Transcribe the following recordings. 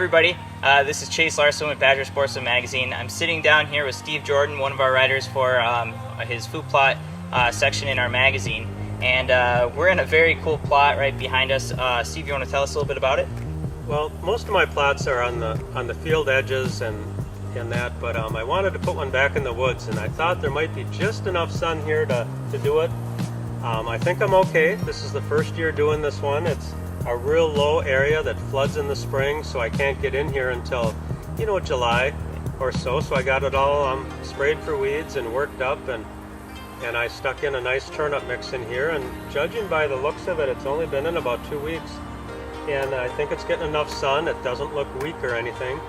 everybody. This is Chase Larson with Badger Sportsman Magazine. I'm sitting down here with Steve Jordan, one of our writers for his food plot section in our magazine. And we're in a very cool plot right behind us. Steve, you want to tell us a little bit about it? Well, most of my plots are on the field edges and that, but I wanted to put one back in the woods, and I thought there might be just enough sun here to do it. I think I'm okay. This is the first year doing this one. It's a real low area that floods in the spring, so I can't get in here until, July or so. So I got it all sprayed for weeds and worked up, and I stuck in a nice turnip mix in here. And judging by the looks of it, it's only been in about 2 weeks, and I think it's getting enough sun. It doesn't look weak or anything.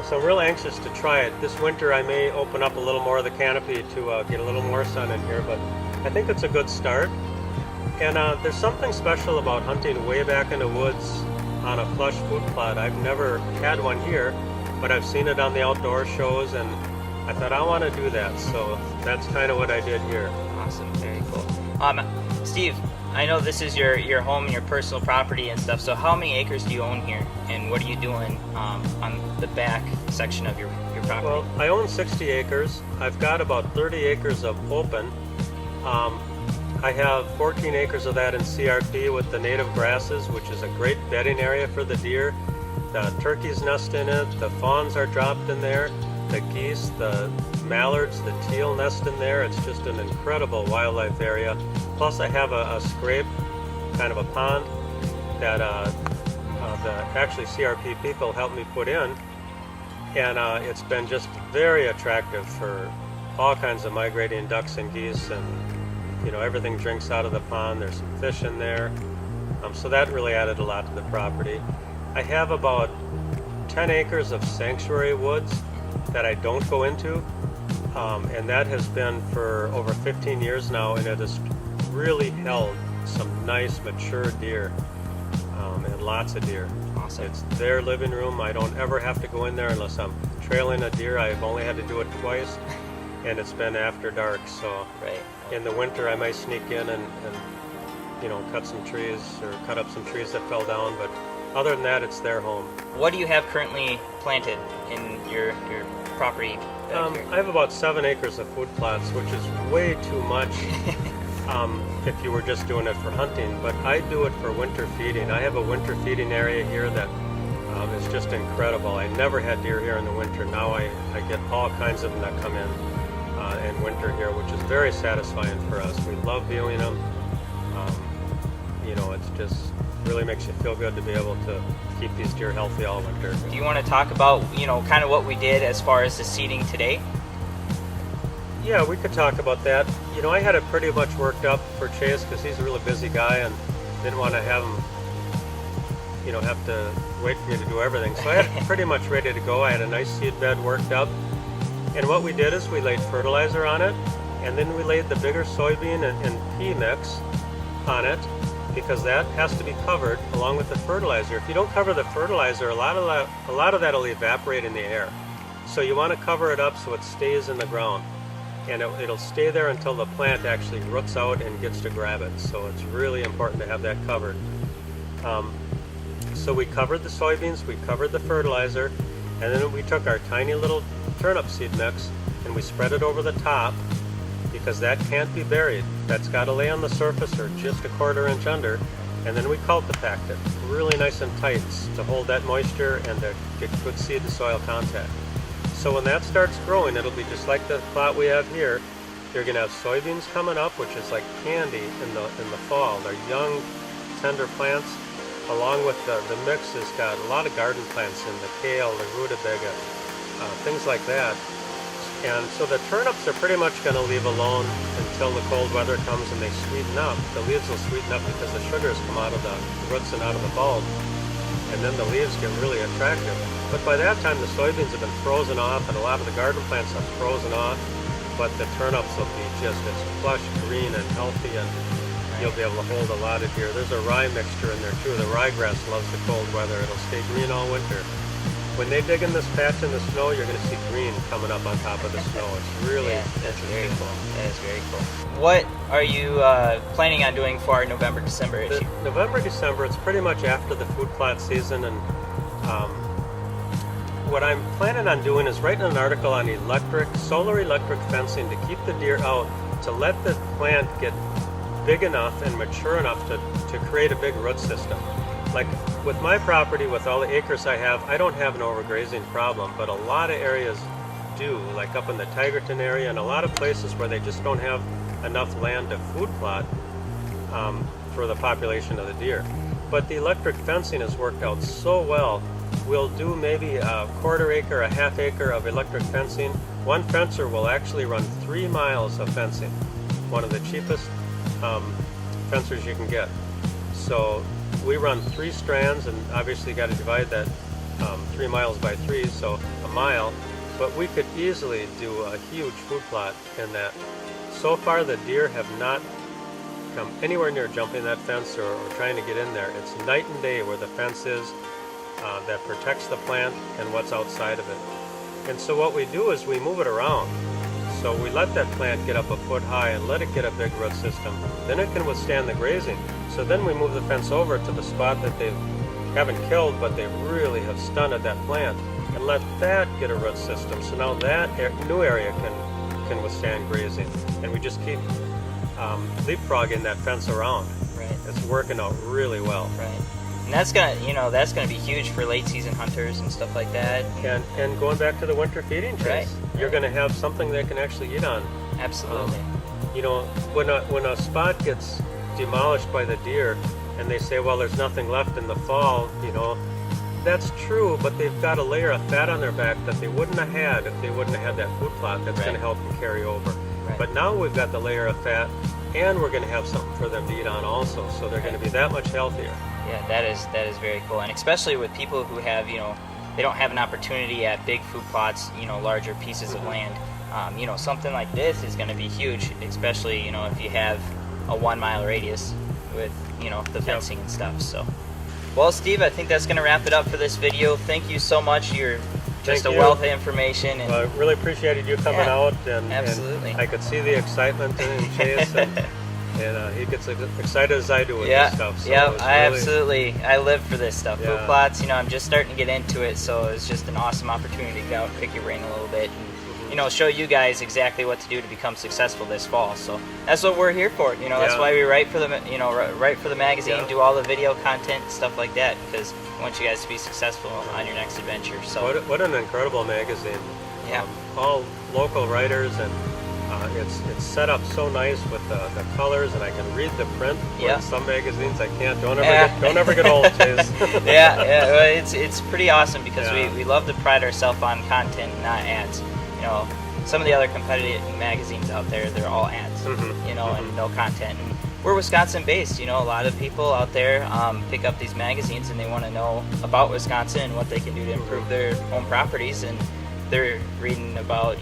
So I'm real anxious to try it. This winter I may open up a little more of the canopy to get a little more sun in here, but I think it's a good start. And there's something special about hunting way back in the woods on a flush food plot. I've never had one here, but I've seen it on the outdoor shows, and I thought I want to do that. So that's kind of what I did here. Awesome, very cool. Steve, I know this is your home and your personal property and stuff, so how many acres do you own here, and what are you doing on the back section of your property? Well, I own 60 acres. I've got about 30 acres of open. I have 14 acres of that in CRP with the native grasses, which is a great bedding area for the deer. The turkeys nest in it, the fawns are dropped in there, the geese, the mallards, the teal nest in there. It's just an incredible wildlife area. Plus I have a scrape, kind of a pond, that actually CRP people helped me put in. And it's been just very attractive for all kinds of migrating ducks and geese, and everything drinks out of the pond. There's some fish in there. So that really added a lot to the property. I have about 10 acres of sanctuary woods that I don't go into, and that has been for over 15 years now, and it has really held some nice mature deer, and lots of deer. Awesome. It's their living room. I don't ever have to go in there unless I'm trailing a deer. I've only had to do it twice, and it's been after dark, so right. In the winter I might sneak in and cut some trees or cut up some trees that fell down, but other than that, it's their home. What do you have currently planted in your property back here? I have about 7 acres of food plots, which is way too much if you were just doing it for hunting, but I do it for winter feeding. I have a winter feeding area here that is just incredible. I never had deer here in the winter. Now I get all kinds of them that come in winter here, which is very satisfying for us. We love viewing them. It's just really makes you feel good to be able to keep these deer healthy all winter. Do you want to talk about, kind of what we did as far as the seeding today? Yeah, we could talk about that. I had it pretty much worked up for Chase because he's a really busy guy and didn't want to have him, have to wait for me to do everything. So I had it pretty much ready to go. I had a nice seed bed worked up. And what we did is we laid fertilizer on it, and then we laid the bigger soybean and pea mix on it, because that has to be covered along with the fertilizer. If you don't cover the fertilizer, a lot of that will evaporate in the air. So you want to cover it up so it stays in the ground, and it'll stay there until the plant actually roots out and gets to grab it. So it's really important to have that covered. So we covered the soybeans, we covered the fertilizer, and then we took our tiny little turnip seed mix and we spread it over the top, because that can't be buried. That's got to lay on the surface or just a 1/4 inch under, and then we cultipacked it really nice and tight to hold that moisture and to get good seed to soil contact. So when that starts growing, it'll be just like the plot we have here. You're going to have soybeans coming up, which is like candy in the fall. They're young, tender plants. Along with the mix has got a lot of garden plants in, the kale, the rutabaga, things like that. And so the turnips are pretty much going to leave alone until the cold weather comes and they sweeten up. The leaves will sweeten up because the sugars come out of the roots and out of the bulb, and then the leaves get really attractive. But by that time the soybeans have been frozen off and a lot of the garden plants have frozen off, but the turnips will be just as plush, green, and healthy, and you'll be able to hold a lot of deer. There's a rye mixture in there too. The ryegrass loves the cold weather. It'll stay green all winter. When they dig in this patch in the snow, you're going to see green coming up on top of the snow. It's really that's very cool. That is very cool. What are you planning on doing for our November, December issue? November, December, it's pretty much after the food plot season, and what I'm planning on doing is writing an article on solar electric fencing to keep the deer out, to let the plant get big enough and mature enough to create a big root system. Like with my property, with all the acres I have, I don't have an overgrazing problem, but a lot of areas do, like up in the Tigerton area and a lot of places where they just don't have enough land to food plot for the population of the deer. But the electric fencing has worked out so well. We'll do maybe a quarter acre, a half acre of electric fencing. One fencer will actually run 3 miles of fencing, one of the cheapest fencers you can get. So we run 3 strands, and obviously you got to divide that 3 miles by 3, so a mile. But we could easily do a huge food plot in that. So far the deer have not come anywhere near jumping that fence or trying to get in there. It's night and day where the fence is that protects the plant and what's outside of it. And so what we do is we move it around. So we let that plant get up a foot high and let it get a big root system. Then it can withstand the grazing. So then we move the fence over to the spot that they haven't killed, but they really have stunted that plant, and let that get a root system. So now that new area can withstand grazing. And we just keep leapfrogging that fence around. Right. It's working out really well. Right. And that's gonna be huge for late season hunters and stuff like that. And going back to the winter feeding trays, you're going to have something they can actually eat on. Absolutely. When a spot gets demolished by the deer, and they say, well, there's nothing left in the fall, that's true, but they've got a layer of fat on their back that they wouldn't have had if they wouldn't have had that food plot that's going to help them carry over. Right. But now we've got the layer of fat, and we're going to have something for them to eat on also, so they're going to be that much healthier. Yeah, that is very cool, and especially with people who have, they don't have an opportunity at big food plots, larger pieces of land. Something like this is going to be huge, especially, if you have a 1 mile radius with, the fencing and stuff. So, well, Steve, I think that's going to wrap it up for this video. Thank you so much. You're just a wealth of information. And I really appreciated you coming out, and absolutely. And I could see the excitement in Chase, and he gets excited as I do with this stuff. So I live for this stuff. Yeah. Food plots, I'm just starting to get into it, so it's just an awesome opportunity to go out and pick your brain a little bit and, show you guys exactly what to do to become successful this fall. So that's what we're here for. That's why we write for the write for the magazine, do all the video content, stuff like that, because we want you guys to be successful on your next adventure. So what an incredible magazine. Yeah. All local writers, and it's set up so nice with the colors, and I can read the print. Yeah. Some magazines I can't. Don't ever get old, Chase. Well, it's pretty awesome because we love to pride ourselves on content, not ads. Some of the other competitive magazines out there, they're all ads, and no content. And we're Wisconsin based. A lot of people out there pick up these magazines and they want to know about Wisconsin and what they can do to improve their own properties, and they're reading about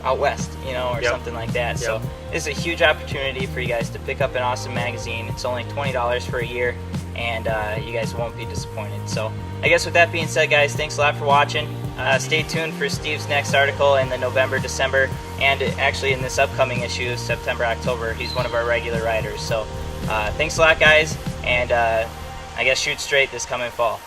out west, or something like that. So it's a huge opportunity for you guys to pick up an awesome magazine. It's only $20 for a year, and you guys won't be disappointed. So I guess with that being said, guys, thanks a lot for watching. Stay tuned for Steve's next article in the November, December, and actually in this upcoming issue, September, October. He's one of our regular writers. So thanks a lot, guys, and I guess shoot straight this coming fall.